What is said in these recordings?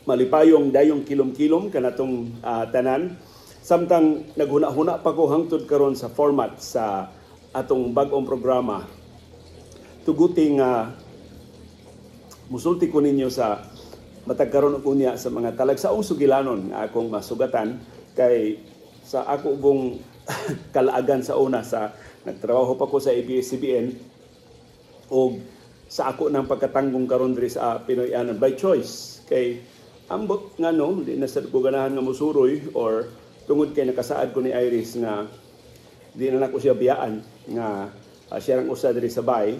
malipayong dayong kilom-kilom kanatong tanan. Samtang naghuna-huna pa ko hangtod karon sa format sa atong bag-ong programa. Tuguting musulti ko ninyo sa matag karon og unya sa mga talagsaong sugilanon nga akong masugatan kay sa ako bong kalaagan sa una sa nagtrabaho pa ko sa ABS-CBN o sa ako ng pagkatanggong karon diri sa Pinoyanan by choice kay ambot nga no di na sa ko ganahan nga musuroy or tungod kay nakasaad ko ni Iris nga di na nako siya biyaan nga siya ang usa diri sa bay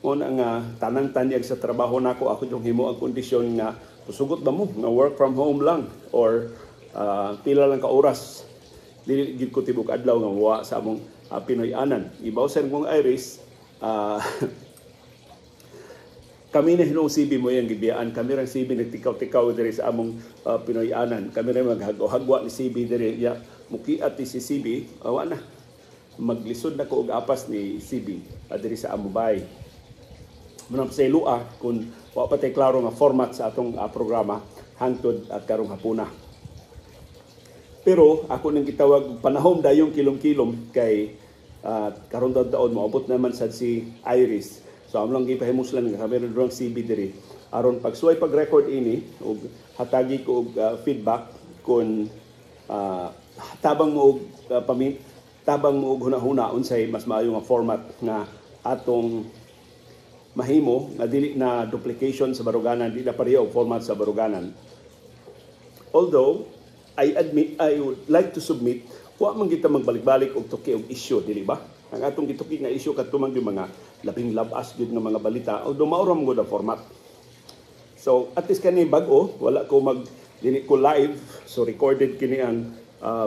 una nga tanang tanyag sa trabaho nako ako yung himo ang kondisyon nga susugot ba mo nga work from home lang or pila lang ka oras dili gid ko tibok adlaw nga wa sa among Pinoyanan. Ibaw sa kong Iris kami na hinong CB mo yung gibiyaan. Kami rin CB nagtikaw-tikaw diri sa among Pinoyanan. Kami rin maghagwa ni CB diri. Ya, mukiat ni si CB. Awa na. Maglisod na ko og apas ni CB diri sa among bay. Manang sa ilua kung wa pa tay klaro nga format sa atong programa hangtod at karong hapuna. Pero ako nang gitawag panahon dayong kilom-kilom kay karon taon maabot naman sad si Iris. So among gipahimuslan nga kami ron CB diri aron pagsuway pag-record ini ug hatagi ko og feedback kung tabang mo og tabang mo og hunahuna unsay mas maayo nga format nga atong mahimo nga dili na duplication sa baruganan, di na pareho format sa baruganan. Although I admit I would like to submit wa man kita magbalik-balik og tuki og issue dili ba? Ang atong gituki nga issue katumang yung mga labing labas gud nga mga balita o dumaura mo gud format. So at least kani bag-o wala ko dili ko live so recorded kini ang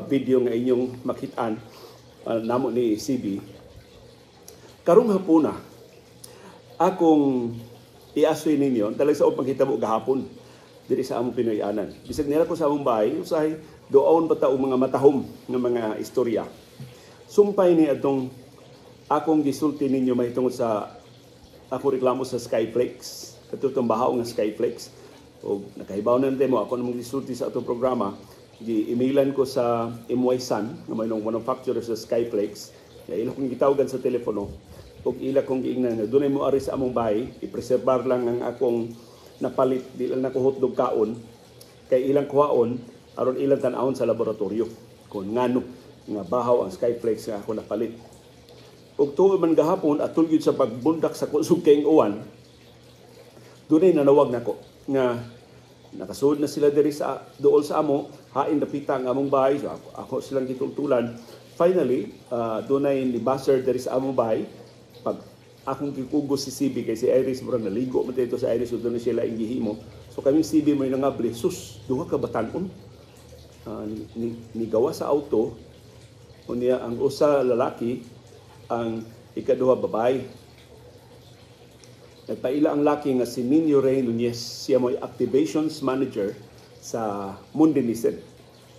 video nga inyong makitaan namo ni CB. Karong hapuna akong iasoy ninyo talag sa pagkitabo gahapon diri sa among Pinoyanan. Bisag nila ko sa among bahay usahay doon pa ta og mga matahom nga mga istorya. Sumpay ni atong akong gisulti ninyo mahitungod sa ako reklamo sa Skyflex. Katutong bahaw nga Skyflex. O nakahibaw na mo ako namang gisulti sa atong programa. Gi-emailan ko sa MY Sun nga may manufacturer sa Skyflex. Ila kong gitawagan sa telepono. O ila kong giingnan na doon mo ari sa among bahay. I-preservar lang ang akong napalit. Di lang nakuhotdog kaon. Kay ilang kuhaon aron ilang tanawon sa laboratorio. Kung ngano nga bahaw ang Skyflex nga ako napalit. Ug tuod man gahapon atul gyud sa pagbundak sa kusog kay uwan dunay nanawag nako nga nakasud na sila diri sa duol sa amo hain dapita ang among bahay so ako silang gitultulan finally dunay ni baser diri sa among bahay pag akong gikugos si CB kay si Iris murag naligo man dito sa Iris dunay sila ingihimo so kami CB may nangabli sus duha ka batan-on ni gawa sa auto unya ang usa lalaki ang ikaduha babae. Nagpaila ang laki nga si Nino Ray Nunez. Siya mo'y activations manager sa Mundinisen.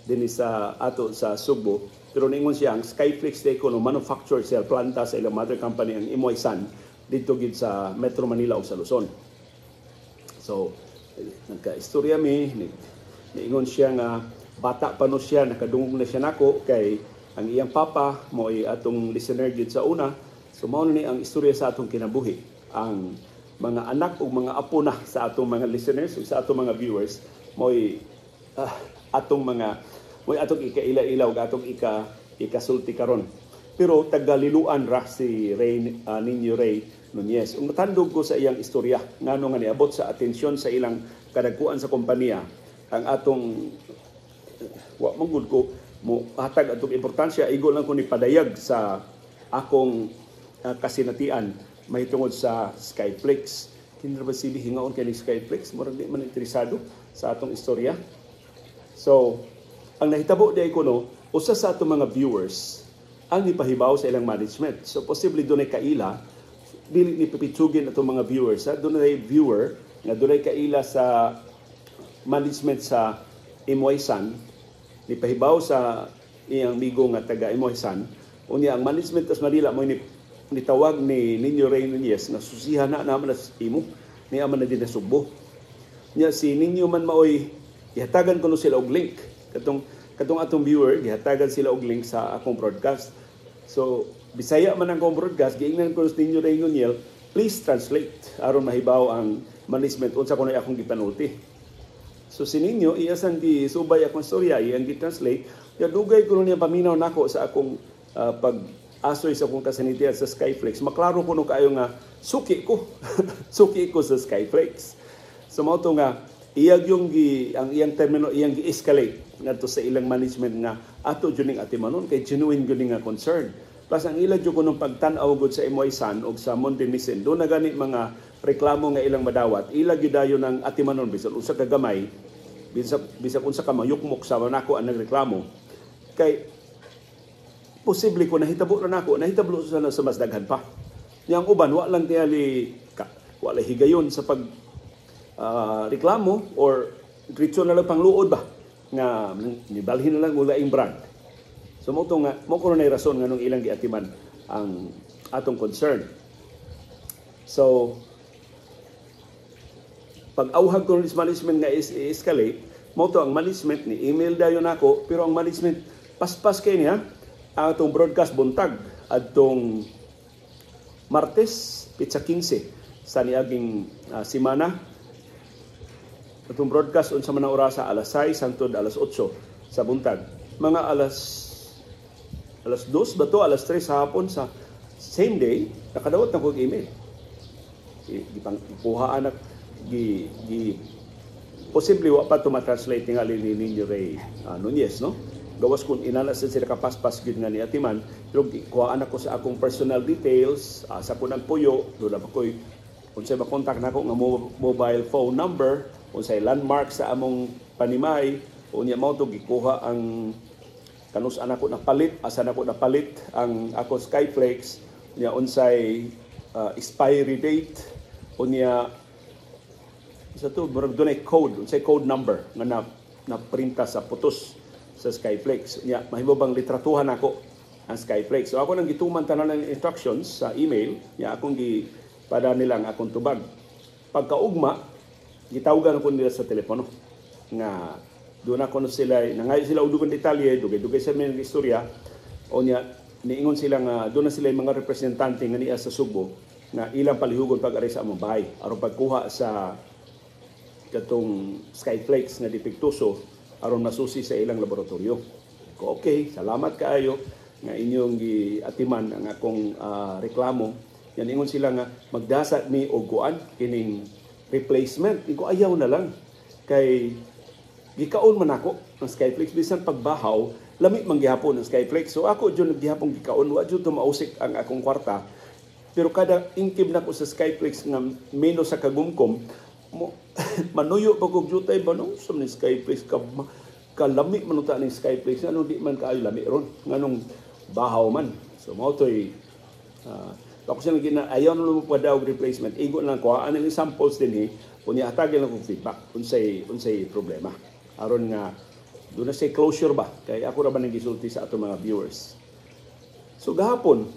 Din sa ato sa Subo. Pero ningon siya ang Skyflex Day ko no manufacture sila planta sa ilang mother company ang Imoy Sun dito gid sa Metro Manila o sa Luzon. So nagka-istorya mi ningon siya nga bata pa no siya nakadungog na siya nako kay ang iyang papa mo ay atong listener gid sa una. So mao ni ang istorya sa atong kinabuhi. Ang mga anak o mga apo na sa atong mga listeners o sa atong mga viewers mo ay atong ikaila-ilaw atong ikasulti karon. Pero tagaliluan ra si Nino Ray Nunez. Ug natandog ko sa iyang istorya ngano nga niabot sa atensyon sa ilang kadagkuan sa kompanya ang atong wa manggod ko mo hatag atong importansya igo lang ko ni padayag sa akong kasinatian mahitungod sa Skyflex. Kinra ba sili hingaon kay Skyflex murag di man interesado sa atong istorya. So ang nahitabo di ko no usa sa atong mga viewers ang nipahibaw sa ilang management. So posible dunay kaila dili ni pipitsugin atong mga viewers dunay viewer nga dunay kaila sa management sa Imoy Sun ni pahibaw sa iyang migo nga taga Imoy Sun unya ang management tas Manila mo nitawag ni Nino Ray Nunez na susihan na naman as imo ni aman na din na Subo nya si Nino man maoy gihatagan ko no sila og link. Katong atong viewer, gihatagan sila og link sa akong broadcast. So, Bisaya man ang akong broadcast, giingnan ko ninyo Ray Ngunyel, please translate aron mahibaw ang management unsa kuno akong gipanulti. So sininyo iyasan di subay akong storya iyang gi-translate, ya dugay ko niya paminaw nako sa akong pag-asoy sa akong kasanitian sa Skyflex. Maklaro ko no kayo nga suki ko. Suki ko sa Skyflex. So mao to nga iyag yung ang iyang termino iyang gi-escalate ngadto sa ilang management nga ato jud ning atimanon kay genuine gyud nga concern. Plus ang ila jud kunong pagtan-aw gud sa Imoy Sun og sa Montemisen, do na gani mga reklamo nga ilang madawat, ila gyud dayon ang atimanon bisan unsa ka gamay, bisan unsa ka mayukmok sa nako ang nagreklamo. Kay posible ko nahitabo sa mas daghan pa. Yang uban wa lang tiyali wala higayon sa pag reklamo or diretso na lang pangluod ba nga nibalhin na lang mula ing brand. So mo ko na rason nga nung ilang giatiman ang atong concern. So pag auhag ko ng management nga escalate, mo to ang management ni email dayon nako, pero ang management paspas kay niya ang atong broadcast buntag adtong Martes pitsa 15 sa niaging semana. Atong broadcast unsa man ang orasa alas 6 hangtod alas 8 sa buntag. Mga alas 2 ba to, alas 3 sa hapon sa same day, nakadawat na ko email. Gipangkuhaan posible wa pa to ma-translate nga ninyo Ray Nunez, no? Gawas kung inalasan sila kapaspas gid nga ni atiman, pero kuhaan ako sa akong personal details, sa kunang puyo, do na koy unsay ma-contact nako nga mobile phone number, unsay landmark sa among panimay, unya mao to gikuha ang kanus anak ko napalit, asa na ko napalit ang ako Skyflex, unya unsay expiry date, unya sa to murag dunay code, unsay code number nga na printa sa putos sa Skyflex. Unya mahimo bang litratuhan ako ang Skyflex. So ako nang gituman tanan ng instructions sa email, nya akong pada nilang akong tubag. Pagkaugma, gitawagan ko nila sa telepono nga doon ako sila nangayo sila udugan detalye, dugay sa mga istorya, o niya niingon sila nga doon na sila yung mga representante nga niya sa Subo na ilang palihugon pag-aray sa among bahay aron pagkuha sa katong Skyflex nga depektuso aron masusi sa ilang laboratorio. Ko okay, salamat kaayo nga inyong giatiman ang akong reklamo. Yan ingon sila nga magdasa ni og kuan kining replacement. Iko ayaw na lang kay gikaon man ako ng Skyflex bisan pagbahaw lami man gihapon ng Skyflex. So ako jud gihapon gikaon wa jud to mausik ang akong kwarta. Pero kada ingkib nako sa Skyflex nga menos sa kagumkom manuyo pa kog jutay ba no sa Skyflex kalami man uta ning Skyflex ano di man kaayo lami ron nganong bahaw man. So mao toy ako siya naging ayaw na mo pa daw replacement. Igo lang ko, ano yung samples din unya hatagin lang kong feedback. Unsay problema. Aron nga, doon na say closure ba? Kaya ako raman nag-isulti sa atong mga viewers. So gahapon,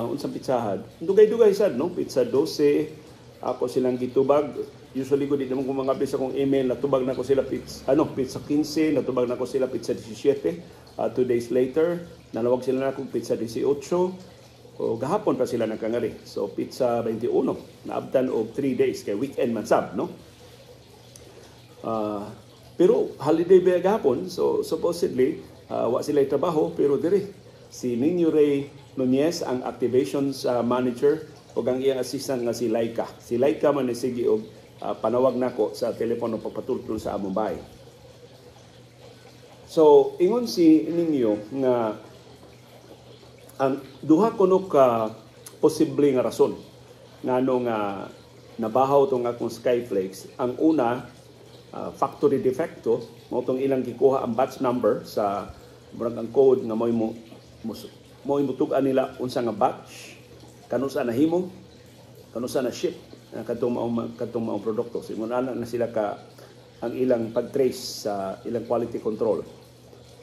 unsang pitsahan. Dugay-dugay sad, no? Pizza 12, ako silang gitubag. Usually ko di naman kung mga bisa kong email, natubag na ko sila pizza 15, natubag na ko sila pizza 17. 2 days later, nanawag sila na akong pizza 18. O gahapon pa sila nagkangari. So pizza 21 naabtan og 3 days kay weekend man sab, no? Pero holiday ba gahapon, so supposedly wa sila trabaho pero diri si Ninyo Ray Nunez ang activations manager o ang iyang assistant nga si Laika. Si Laika man ni sige og panawag nako sa telepono pagpatultol sa among bahay. So ingon si Ninyo nga ang duha kuno ka posible nga rason ngano nga nabahaw tong akong Skyflex. Ang una, factory defecto, mo tong ilang gikuha ang batch number sa murag ang code nga mo imutugan nila unsa nga batch, kanusa na himo, kanusa na ship kadtong maong produkto. So na sila ka ang ilang pag-trace sa ilang quality control.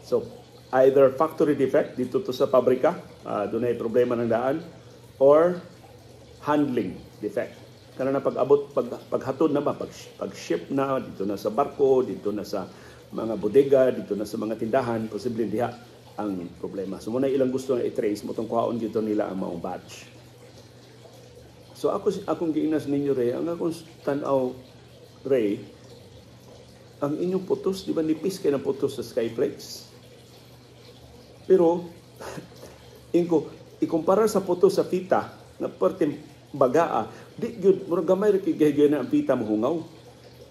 So either factory defect dito to sa pabrika, doon ay problema ng daan, or handling defect. Kana na pag-abot, paghatod na ba, pag-ship na, dito na sa barko, dito na sa mga bodega, dito na sa mga tindahan, posibleng diha ang problema. So muna ilang gusto nga i-trace mo tong kuhaon dito nila ang maong batch. So akong giinas ninyo Ray, ang akong tanaw Ray, ang inyong putos, di ba nipis kayo ng putos sa Skyflex? Pero, ikumpara sa putos sa pita, na pertim bagaa, di yun, murag gamay rin kigay na ang pita mahungaw.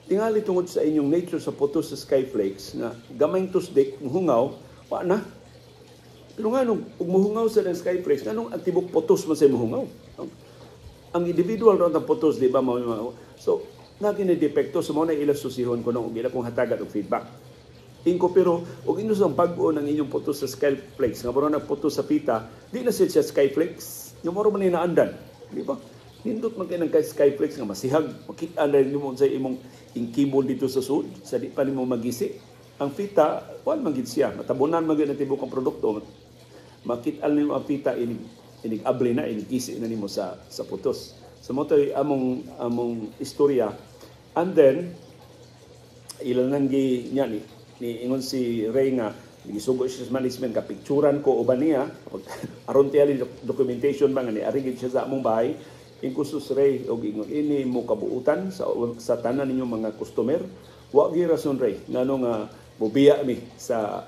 Tingali tungod sa inyong nature sa putos sa Skyflex, na gamay tusdik, mahungaw, wa na. Pero nga nung mahungaw sa ng Skyflex, anong ang tibok putos man sa mahungaw? Ang individual ron ang putos, di ba? So, na kinidepekto sa mga ilang susihon ko nung ila kong hatagat og feedback. Ingko pero, og inyo ang pag-o ng inyong putos sa Skyflex, nga moro nagputos sa pita, di na siya Skyflex, yung moro man inaandan. Di ba? Nindot man kayo ng Skyflex nga masihag, makita na rin mo sa imong inkibol dito sa sud, sa di pa nimo magisi. Ang pita, wala magid siya, matabunan magid ang tibok ang produkto, makita nimo ang pita, inig-abli na, inig-isi na nimo sa putos. So mo to'y among istorya. And then, ilan nang niya ni ingon si Ray nga, gisugo siya sa management, kapicturan ko uban niya, aron tiyali documentation ba nga ni arigid siya sa among bahay, inkusus Ray, o ingon, ini mo kabuutan sa tanan ninyong mga customer, wa gi rason Ray, nga nga mubiya mi sa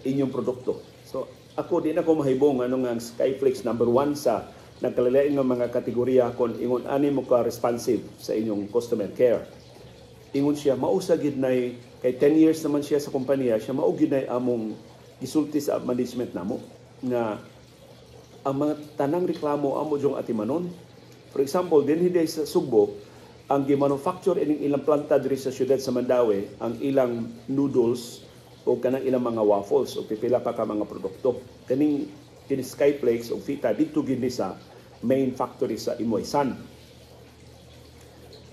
inyong produkto. So, ako di na ko mahibong nga Skyflex number 1 sa nagkalilain ng mga kategorya kung ingon ani mo ka responsive sa inyong customer care. Ingon siya, mausagid na kay 10 years naman siya sa kumpanya, siya maugid na among gisulti sa management namo na ang mga tanang reklamo amo jong atimanon. For example, dinhi sa Sugbo, ang gimanufacture ining ilang planta diri sa syudad sa Mandaue, ang ilang noodles o kanang ilang mga waffles o pipila pa ka mga produkto. Kaning Skyflex o Fita dito gini sa main factory sa Imoy San.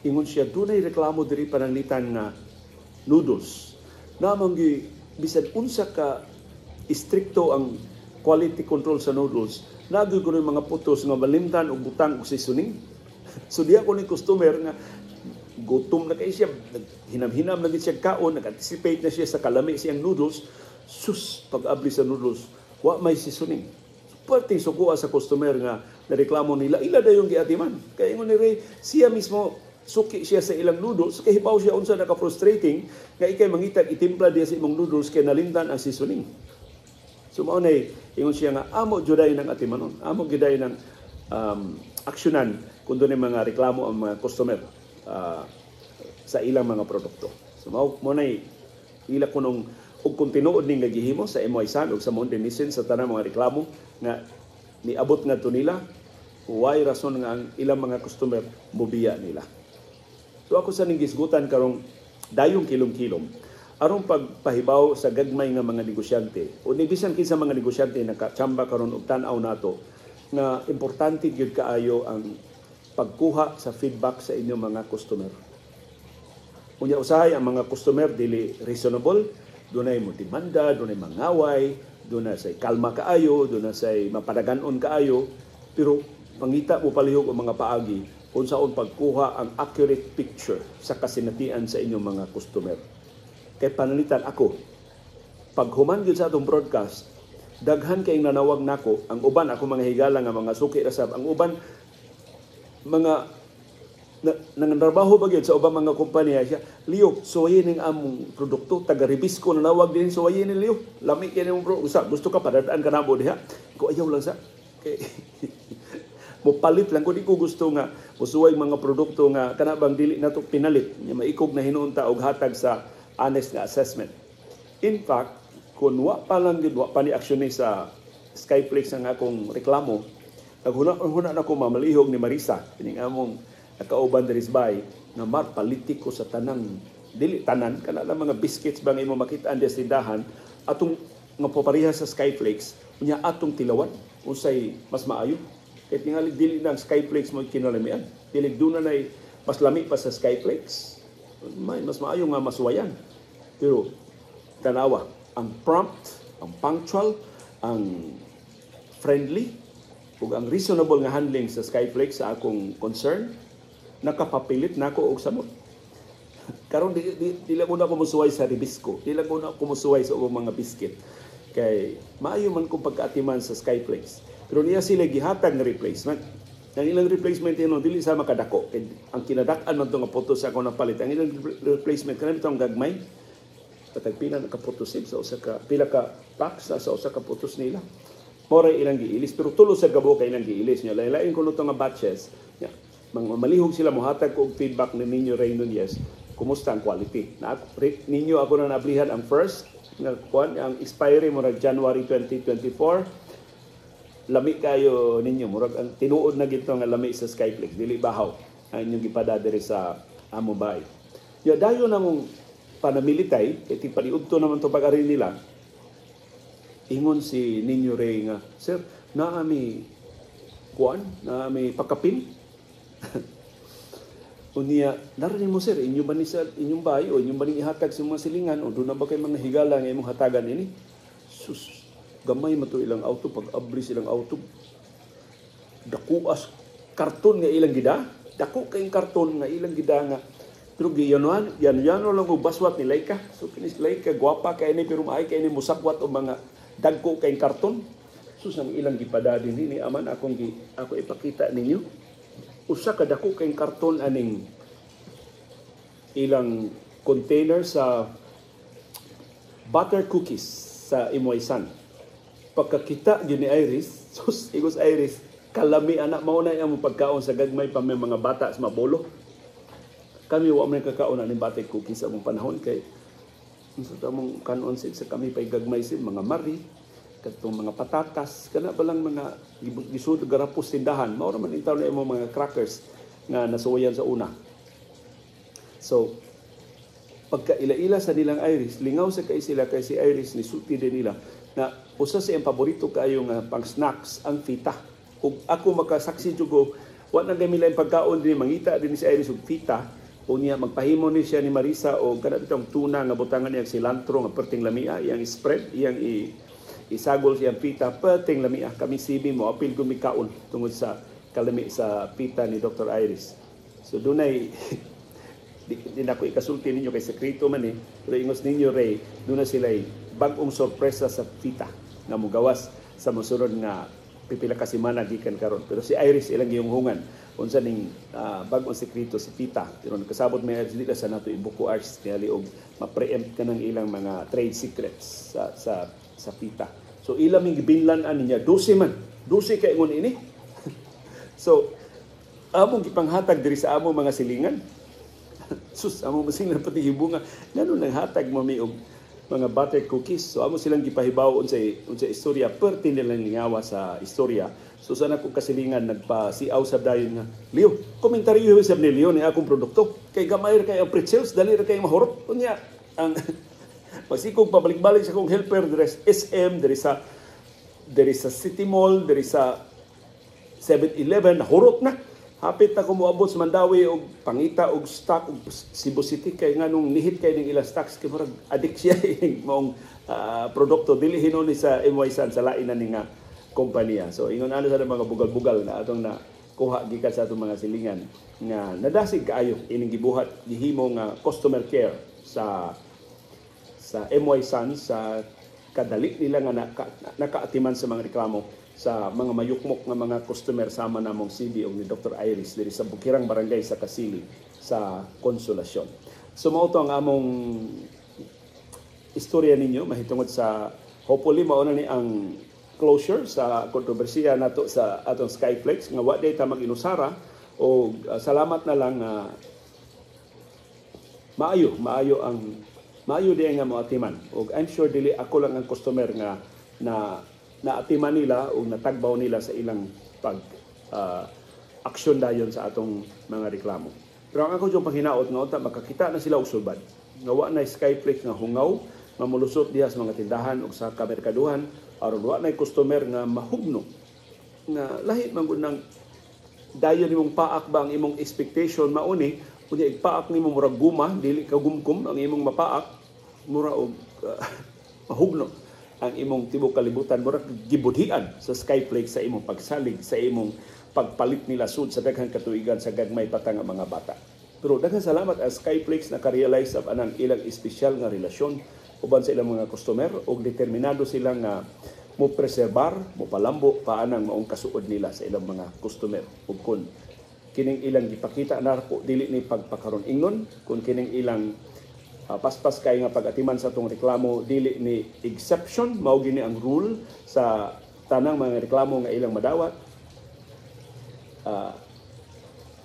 Ingon siya, dunay reklamo diri pananglitan nga noodles. Namang bisan unsa ka istrikto ang quality control sa noodles, nagay ko mga putos nga malimtan o butang o seasoning. So diya ko ni customer nga gutom na kay siya, hinam-hinam na din siya kaon, nag-anticipate na siya sa kalami siyang noodles, sus, pag-abli sa noodles, wa may seasoning. Perting sukuha sa customer nga nareklamo nila, ila da yung giatiman. Kaya ingon ni Ray, siya mismo suki siya sa ilang noodles, kaya hibaw siya unsa naka-frustrating, nga ikay mangitag itimpla diya sa imong noodles kaya nalindan ang seasoning. So maunay, ingon siya nga, amo juday ng atimanon, amo juday ng aksyonan kung doon yung mga reklamo ang mga customer sa ilang mga produkto. So maunay, ila ko nung ug kung tinuod ning nagihimo sa Imoy San ug sa Mount Denison sa tanang mga reklamo nga niabot nga to nila, why rason nga ang ilang mga customer mobiya nila. So ako sa ning gisgutan karong dayong kilom-kilom aron pagpahibaw sa gagmay nga mga negosyante o ni bisan kinsa mga negosyante nakatsamba karon og tan-aw nato nga importante gyud kaayo ang pagkuha sa feedback sa inyong mga customer. Unya usahay ang mga customer dili reasonable, dunay mo demanda, dunay mangaway, dunay say kalma kaayo, dunay say mapadagan-on kaayo, pero pangita mo palihog ang mga paagi kung saan pagkuha ang accurate picture sa kasinatian sa inyong mga customer. Kay panalitan ako, pag human gyud sa atong broadcast, daghan kay nanawag nako, ang uban ako mga higala nga mga suki rasab, ang uban mga nangandarbaho ba gyud sa ubang mga kompanya siya, Leo, suwayin ning among produkto, taga-Ribisco na nawag din, suwayin ni Leo, lami kay nimong bro, gusto ka padadaan ka na mo diha, ko ayaw lang sa, kay mo palit lang ko, di ko gusto nga, musuway mga produkto nga, kanabang dili na to pinalit, nga maikog na hinunta og hatag sa honest nga assessment. In fact, kung wa pa lang yun, wa pa ni aksyon sa Skyflex ang akong reklamo, naghuna na ko mamalihog ni Marisa, kining among nakauban diri sa bay, na marpalitik ko sa tanang, dili tanan, kanala mga biscuits ba nga imo makita ang tindahan, atong nga papariha sa Skyflex, unya atong tilawan, unsay mas maayo. Kaya tingali dili na ang Skyflex mo kinalamian. Dili doon na mas lami pa sa Skyflex. Mas maayo nga masuwayan. Pero, tanawa, ang prompt, ang punctual, ang friendly, ug ang reasonable nga handling sa Skyflex sa akong concern, nakapapilit na ako og samot. karon di lang una ko musuway sa ribisco, di lang una ko musuway sa ubang mga biscuit. Kay maayo man kung pagkaatiman sa Skyflakes. Pero niya sila gihatag nga replacement. Ang ilang replacement yun, dili sa makadako. Ang kinadak-an man ito nga putos ako ng palit. Ang ilang replacement, kanami ito ang gagmay. Patagpila na kaputosin sa usa ka, pila ka packs sa usa ka putos nila. Moray ilang giilis, pero tulo sa gabo kay ilang giilis niya. Lain-lain ko nito nga batches. Malihog sila, muhatag ko feedback ni Ninyo Ray Nunez. Kumusta ang quality? Ninyo ako na nablihan ang first, ang expiry mo na January 2024. Lami kayo ninyo, murag ang tinuod na gito nga lami sa Skyflakes, dili bahaw ang inyong gipadadiri sa amo bay. Ya dayon namong panamilitay, iti paniudto naman to pag-ari nila. Ingon si Ninyo Ray nga, sir, naami pakapin. Unya, narinig mo sir, inyo ba ni sa inyong bahay o inyong ba ni ihatag sa mga silingan o doon na ba kayo mga higala nga imong hatagan ini? Sus, gamay mo to ilang auto, pag abri silang auto, dakuas karton nga ilang gida, dako kayong karton nga ilang gida nga, pero yan lang o baswat ni Laika. So kinis Laika, gwapa kay ni, pero maay kay ni musakwat o mga dagko kayong karton. Sus, ang ilang gipada din ni aman, ako ipakita ninyo. Usa ka dako kayong karton aning ilang container sa butter cookies sa Imoysan. Pagkakita yun ni Iris, sus, igos Iris, kalami anak, mauna yung pagkaon sa gagmay pa may mga bata sa mabolo. Kami wa man kakaon na ni butter cookies sa among panahon kay sa tamong kanon sa kami pay gagmay sin mga mari, katong mga patatas, kana ba lang mga gisud garapos tindahan. Mao ra man intaw na imong mga crackers nga nasuwayan sa una. So pagka ila-ila sa nilang Iris, lingaw sa kay sila kay si Iris ni sulti din nila na usa sa iyang paborito kayo nga pang snacks ang fita. Ug ako makasaksi jugo, wa na gami lang pagkaon din mangita din si Iris og fita. Unya magpahimo ni siya ni Marisa og kana bitong tuna nga butangan niya cilantro nga perting lamia, iyang spread, iyang isagol siyang pita perting lamia. Kami sibi mo apil ko mikaon tungod sa kalami sa pita ni Dr. Iris. So dunay di na ko ikasulti ninyo kay sekreto man pero ingos ninyo Ray, doon na sila bag-ong sorpresa sa pita nga mugawas sa mosunod nga pipila ka semana gikan karon. Pero si Iris ilang gihungan unsa ning bag-ong sekreto si pita. Pero nakasabot may dili sa nato ibuko arts kaya og ma-preempt ka ng ilang mga trade secrets sa pita. So ilang ming gibinlan-an niya 12 man. 12 kay ingon ini. So among gipanghatag diri sa among mga silingan. Sus, among masingan pati hibunga. Ngano nang hatag mo mi og mga butter cookies. So amo silang gipahibaw unsay istorya, perti nilang lingawa sa istorya. So sana ko kasilingan nagpa-siaw sa dayon nga, Leo, komentaryo sa ni Leo ni akong produkto. Kay gamay ra kay ang pretzels, dali ra kay mahurot. Unya ang pasikog pabalik-balik sa kong helper diri sa SM, diri sa City Mall, diri sa 7-Eleven, nahurot na. Hapit na kumuabot sa Mandawi og pangita og stock og Cebu City kay nganong nihit kay ning ilang stocks kay murag addict siya ning maong produkto dili hinuli sa MY-san sa lain na ning kompanya. So ingon ano sa mga bugal-bugal na atong na kuha gikan sa atong mga silingan nga nadasig kaayo ining gibuhat gihimo nga customer care sa MY-san sa kadali nila nga nakaatiman sa mga reklamo sa mga mayukmok nga mga customer sama namong CB o ni Dr. Iris diri sa Bukirang Barangay sa Kasili sa Konsolasyon. So mao to ang among istorya ninyo mahitungod sa hopefully mao na ni ang closure sa kontrobersiya nato sa atong Skyflakes nga wa day ta mag-inusara o salamat na lang maayo di nga moatiman. Og I'm sure dili ako lang ang customer nga naatiman nila o natagbaw nila sa ilang aksyon dayon sa atong mga reklamo. Pero ang ako yung paghinaot nga unta makakita na sila usulbad. Nga wa na Skyflakes nga hungaw, mamulusot diha sa mga tindahan o sa kamerkaduhan aron wa na customer nga mahugno. Nga lahi man gud nang dayon nimong paak ba ang imong expectation mauni unya igpaak nimo murag guma dili ka gumkum ang imong mapaak mura og mahugno ang imong tibok kalibutan murag gibudhian sa Skyflakes sa imong pagsalig sa imong pagpalit nila sud sa daghang katuigan sa gagmay patang nga mga bata. Pero daghang salamat ang Skyflakes naka-realize sa anang ilang espesyal nga relasyon uban sa ilang mga customer ug determinado sila nga mo preserbar, mo palambo paanang maong kasuod nila sa ilang mga customer. Ug kun kining ilang gipakita na po dili ni pagpakaron ingnon, kun kining ilang paspas kay nga pag-atiman sa tong reklamo dili ni exception, mao gini ang rule sa tanang mga reklamo nga ilang madawat.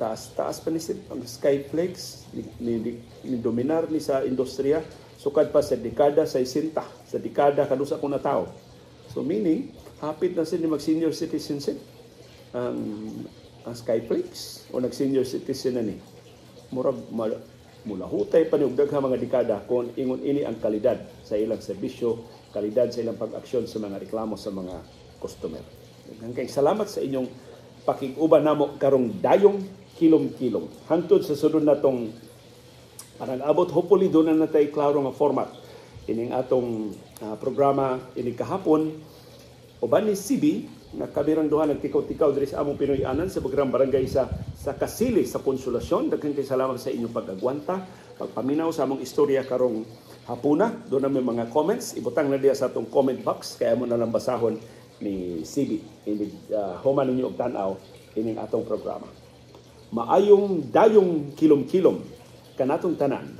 Taas pa ni ang Skyflakes ni dominar ni sa industriya sukad pa sa dekada 60, sa dekada kadusa ko na tao. So meaning hapit na sila mag-senior citizenship ang Skyflakes o nag-senior citizen na ni. Mula hutay pa ni daghang mga dekada kung ingon ini ang kalidad sa ilang serbisyo, kalidad sa ilang pag-aksyon sa mga reklamo sa mga customer. Hanggang salamat sa inyong pakig-uban namo karong dayong kilom-kilom. Hangtod sa sunod na tong parang abot, hopefully doon na natay klaro nga format. Ining atong programa ining kahapon, uban ni CB, na kabirang duha nagtikaw-tikaw diri sa among Pinoy-anan sa Bugrang Barangay sa Kasili sa Konsolasyon. Daghang salamat sa inyong pag-agwanta, pagpaminaw sa among istorya karong hapuna. Doon na may mga comments. Ibutang na diya sa atong comment box, kaya mo na lang basahon ni CB. Human ninyo og tanaw ining atong programa. Maayong dayong kilom-kilom kanatong tanan.